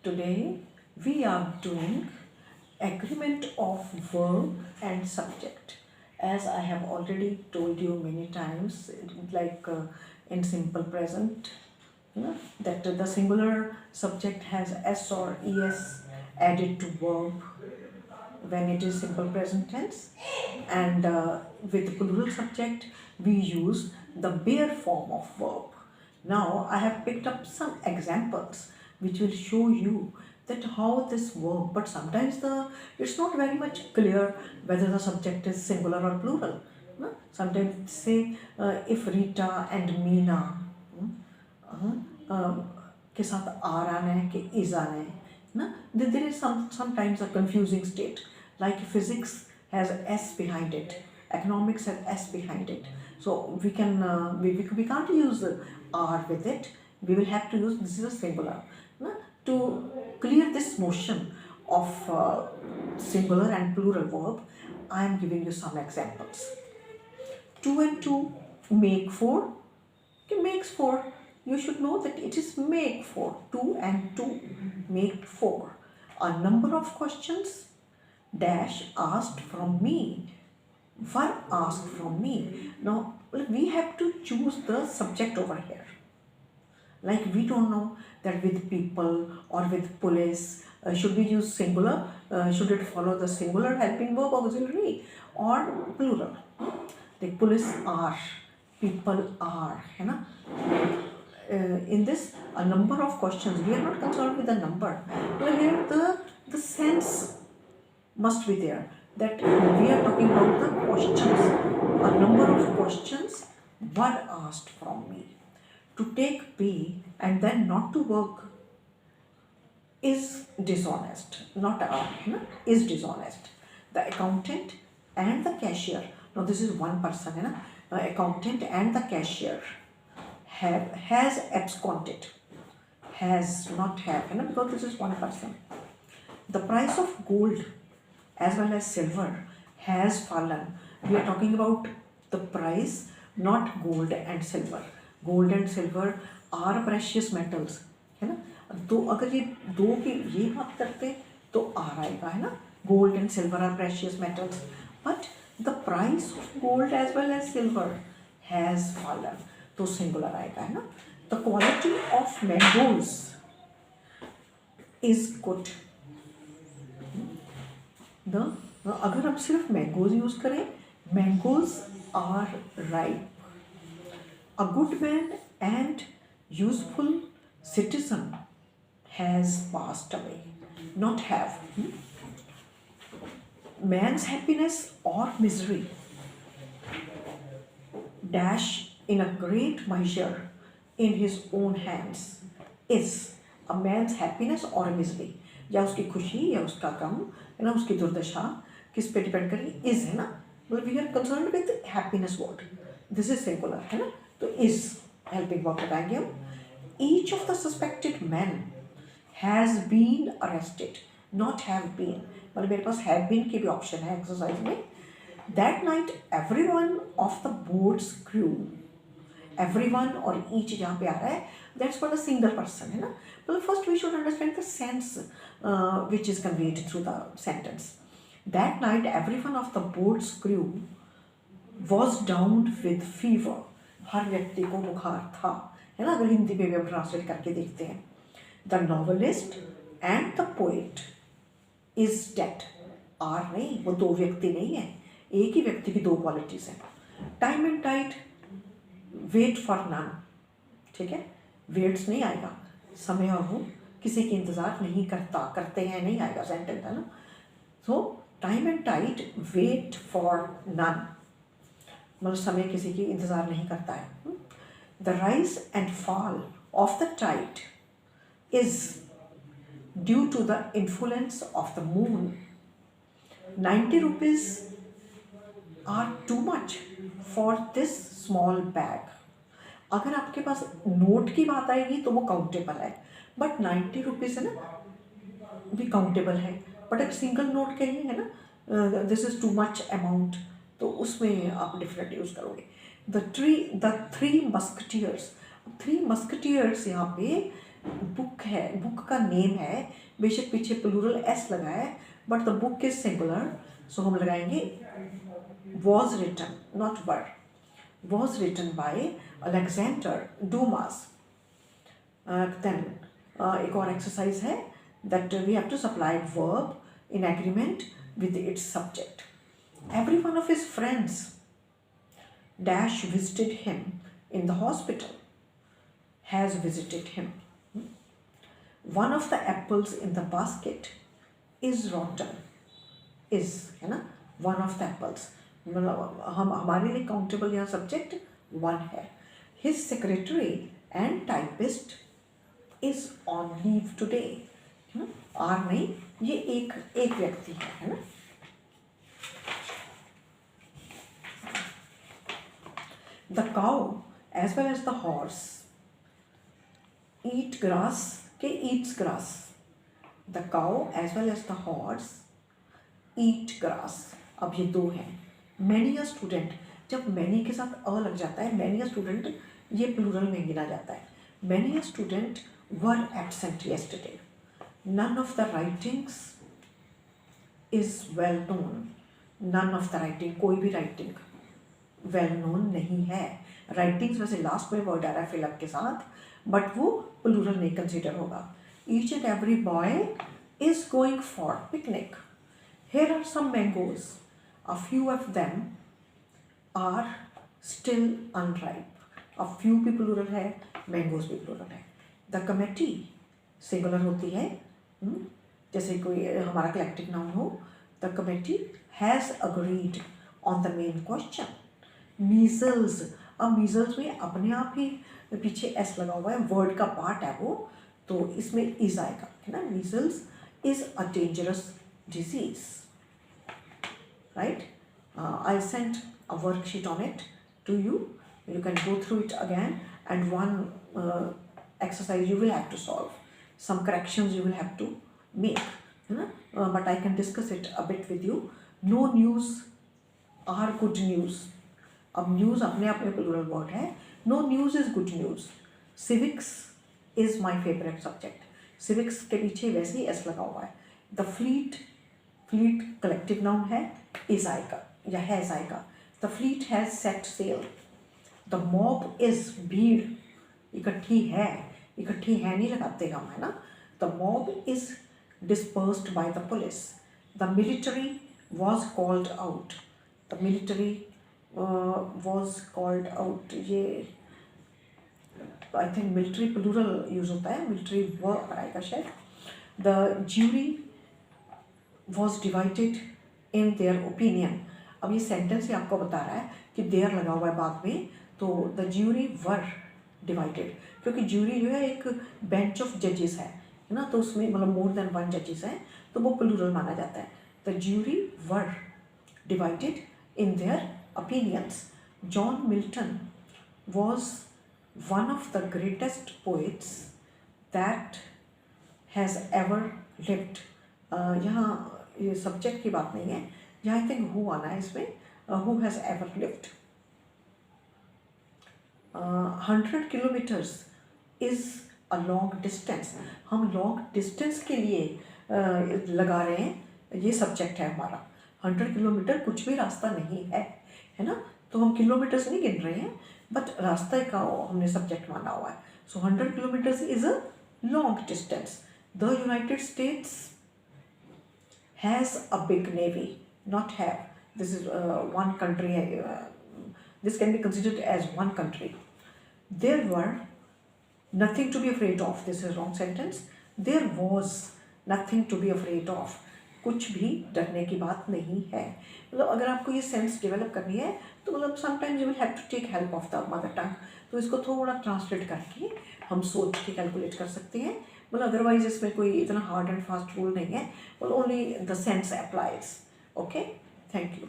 Today we are doing agreement of verb and subject. As I have already told you many times, like in simple present, that the singular subject has s or es added to verb when it is simple present tense, and with plural subject we use the bare form of verb. Now I have picked up some examples which will show you that how this verb, but sometimes it's not very much clear whether the subject is singular or plural. Sometimes say if Rita and Meena के साथ are आना है कि is आना है ना, there is sometimes a confusing state, like physics has s behind it, economics has s behind it, so we can't use r with it. We will have to use, this is a singular na? To clear this notion of singular and plural verb, I am giving you some examples. 2 and 2 make 4. Okay, makes 4. You should know that it is make 4. 2 and 2 make 4. A number of questions dash asked from me were asked from me. Now we have to choose the subject over here. Like we don't know that with people or with police, should we use singular? Should it follow the singular helping verb auxiliary or plural? The police are, people are, है ना? In this, a number of questions, we are not concerned with the number, but here the sense must be there, that we are talking about the questions. A number of questions were asked from me. To take pay and then not to work is dishonest, not is dishonest. The accountant and the cashier, now this is one person, accountant and the cashier has absconded, has not have, because this is one person. The price of gold as well as silver has fallen. We are talking about the price, not gold and silver. Gold and silver are precious metals, है ना? तो अगर ये दो की ये बात करते तो आर आएगा, है ना? Gold and silver are precious metals, but the price of gold as well as silver has fallen, तो singular आएगा, है ना? The quality of mangoes is good. अगर हम सिर्फ मैंगोज यूज करें, mangoes are ripe. A good man and useful citizen has passed away, not have. Man's happiness or misery dash in a great measure in his own hands is. A man's happiness or misery, या उसकी खुशी या उसका गम, है ना, उसकी दुर्दशा किस पे डिपेंड करेगी, इज, है ना. We are concerned with happiness word, this is singular, है ना, तो इज हेल्पिंग वर्ब लगाएंगे हम. Each of the suspected man has been arrested, not have been, मतलब मेरे पास हैव बीन की भी ऑप्शन है एक्सरसाइज में. That night every one of the boats crew, everyone और each जहाँ पे आ रहा है, that's for the single person, है ना. Well, first we should understand the sense which is conveyed through the sentence. That night everyone of the boat's crew was down with fever. हर व्यक्ति को बुखार था, है ना, अगर हिंदी में भी हम ट्रांसलेट करके देखते हैं. The novelist and the poet is dead. Are नहीं, वो दो व्यक्ति नहीं है, एक ही व्यक्ति की दो क्वालिटीज हैं. Time and tide, wait for none, ठीक है, वेट्स नहीं आएगा, समय और वो किसी की इंतज़ार नहीं करता, करते हैं नहीं आएगा सेंटेंस, है ना. So time and tide wait for none, मतलब समय किसी की इंतज़ार नहीं करता है. The rise and fall of the tide is due to the influence of the moon. 90 rupees are too much for this small bag. अगर आपके पास नोट की बात आएगी तो वो काउंटेबल है, बट 90 रुपीज़ है ना, भी काउंटेबल है. बट एक सिंगल नोट कहिए, है ना, this is too much amount, तो उसमें आप डिफरेंट यूज़ करोगे. The three musketeers, three musketeers यहाँ पे बुक है, बुक का नेम है, बेशक पीछे प्लूरल एस लगा है, but the book is singular, so हम लगाएंगे was written, not were, was written by Alexander Dumas. Then एक और एक्सरसाइज है that we have to supply verb in agreement with its subject. Every one of his friends dash visited him in the hospital, has visited him. One of the apples in the basket is rotten, is है ना, one of the apples, मतलब हम हमारे लिए countable यहाँ subject one है। His secretary and typist is on leave today, are नहीं, ये एक व्यक्ति है ना। The cow as well as the horse eat grass के eats grass, the cow as well as the horse eat grass. अब ये दो हैं। मैनी अ स्टूडेंट, जब मैनी के साथ अ लग जाता है, मैनी अ स्टूडेंट ये प्लूरल में गिना जाता है। Many a student were absent yesterday, none of the writings is well known, none of the writing, कोई भी राइटिंग वेल नोन नहीं है। राइटिंग्स वैसे लास्ट में वर्ड आ रहा है फिलअप के साथ, बट वो प्लूरल नहीं कंसिडर होगा। Each and every boy is going for picnic, here are some mangoes, a few of them are still unripe, a few भी plural है, mangoes भी plural है। the committee singular होती है, जैसे कोई हमारा collective noun हो, the committee has agreed on the main question। measles, अब measles में अपने आप ही पीछे s लगा हुआ है, word का part है वो, तो इसमें is आएगा है ना। measles is a dangerous disease, right? I sent a worksheet on it to you. You can go through it again, and one exercise you will have to solve. Some corrections you will have to make, but I can discuss it a bit with you. No news are good news. अब news अपने आप में plural word है. No news is good news. Civics is my favorite subject. Civics के पीछे वैसे ही s लगा हुआ है. The fleet collective noun है, is आएगा या has आएगा। The fleet has set sail। The mob is भीड़, इकट्ठी है नहीं लगाते हम, है ना। The mob is dispersed by the police। The military was called out। The military was called out, ये I think military plural use होता है, military were आएगा शायद। The jury was divided in their opinion। अब ये sentence ही आपको बता रहा है कि देयर लगा हुआ है बाद में, तो द ज्यूरी वर डिवाइडेड, क्योंकि ज्यूरी जो है एक बेंच ऑफ जजेस है ना, तो उसमें मतलब मोर देन वन जजेस हैं, तो वो प्लूरल माना जाता है। The jury were divided in their opinions. John Milton was one of the greatest poets that has ever lived. यहाँ ये सब्जेक्ट की बात नहीं है, यहाँ आई थिंक हु आना है इसमें, who has ever lived. 100 kilometres is a long distance. हम लॉन्ग डिस्टेंस के लिए लगा रहे हैं, ये सब्जेक्ट है हमारा। 100 किलोमीटर कुछ भी रास्ता नहीं है ना, तो हम किलोमीटर्स नहीं गिन रहे हैं, बट रास्ते का हमने सब्जेक्ट माना हुआ है। सो 100 kilometres is a long distance. The United states has a big navy, not have. This is one country. This can be considered as one country. There were nothing to be afraid of. This is wrong sentence. There was nothing to be afraid of. कुछ भी डरने की बात नहीं है। मतलब अगर आपको ये सेंस डेवलप करनी है तो मतलब sometimes you will have to take help of the mother tongue, तो इसको थोड़ा ट्रांसलेट करके हम सोच के कैलकुलेट कर सकते हैं। मतलब अदरवाइज इसमें कोई इतना हार्ड एंड फास्ट रूल नहीं है, only the sense applies. Okay, thank you.